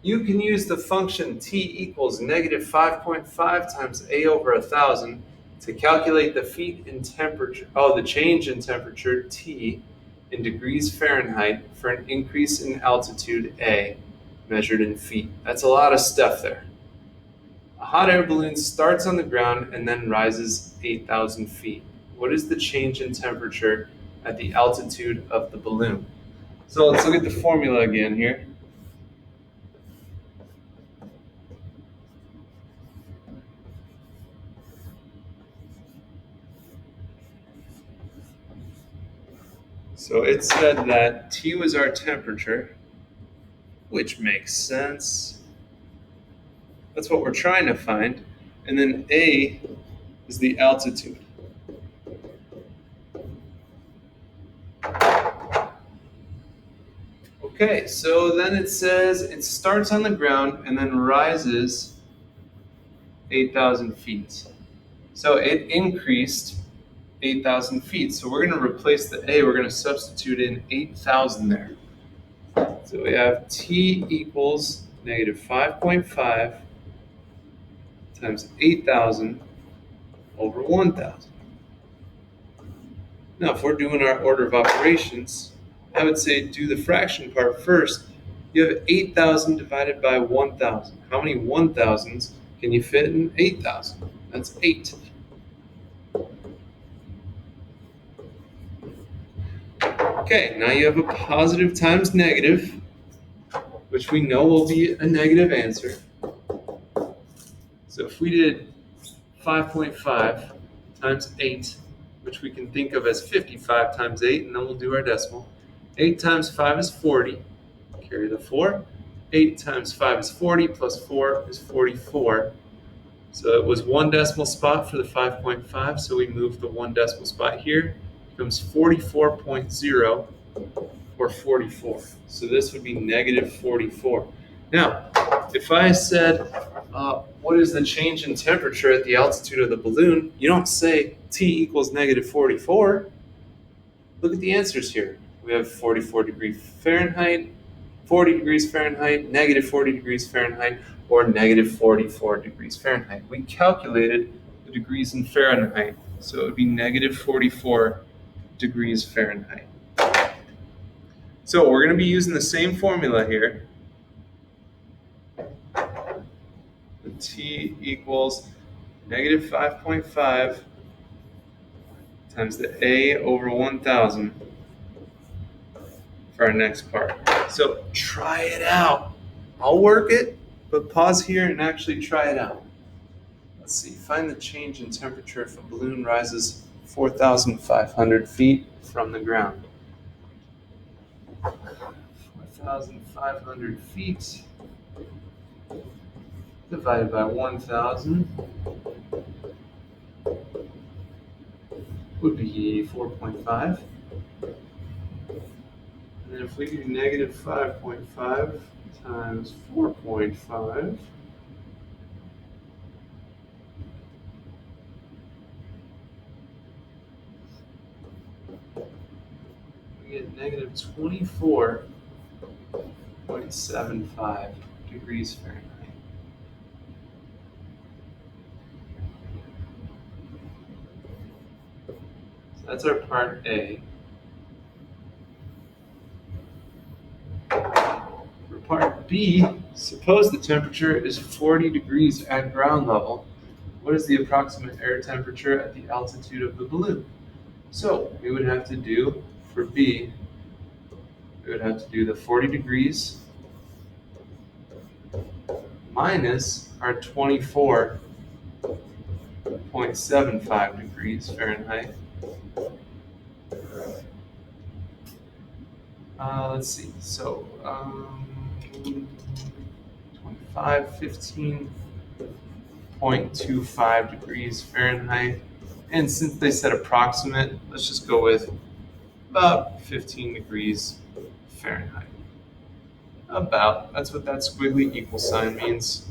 You can use the function t equals negative 5.5 times a over 1,000 to calculate the the change in temperature T in degrees Fahrenheit for an increase in altitude A measured in feet. That's a lot of stuff there. A hot air balloon starts on the ground and then rises 8,000 feet. What is the change in temperature at the altitude of the balloon? So let's look at the formula again here. So it said that T was our temperature, which makes sense. That's what we're trying to find. And then A is the altitude. Okay, so then it says it starts on the ground and then rises 8,000 feet. So it increased 8,000 feet. So we're going to replace the A, we're going to substitute in 8,000 there. So we have T equals negative 5.5 times 8,000 over 1,000. Now, if we're doing our order of operations, I would say do the fraction part first. You have 8,000 divided by 1,000. How many 1,000s can you fit in 8,000? That's 8. Okay, now you have a positive times negative, which we know will be a negative answer. So if we did 5.5 times 8, which we can think of as 55 times 8, and then we'll do our decimal. 8 times 5 is 40. Carry the 4. 8 times 5 is 40, plus 4 is 44. So it was one decimal spot for the 5.5, so we moved the one decimal spot here. It becomes 44.0 or 44. So this would be negative 44. Now, if I said, what is the change in temperature at the altitude of the balloon? You don't say T equals negative 44. Look at the answers here. We have 44 degrees Fahrenheit, 40 degrees Fahrenheit, negative 40 degrees Fahrenheit, or negative 44 degrees Fahrenheit. We calculated the degrees in Fahrenheit, so it would be negative 44 degrees Fahrenheit. So we're going to be using the same formula here. The T equals negative 5.5 times the A over 1,000 for our next part. So try it out. I'll work it, but pause here and actually try it out. Let's see, find the change in temperature if a balloon rises 4,500 feet from the ground. 4,500 feet divided by 1,000 would be 4.5. And then if we do negative 5.5 times 4.5, we get negative 24.75 degrees Fahrenheit. So that's our part A. For part B, suppose the temperature is 40 degrees at ground level. What is the approximate air temperature at the altitude of the balloon? So we would have to do, for B, we would have to do the 40 degrees minus our 24.75 degrees Fahrenheit. Let's see, so 15.25 degrees Fahrenheit. And since they said approximate, let's just go with about 15 degrees Fahrenheit. About, that's what that squiggly equal sign means.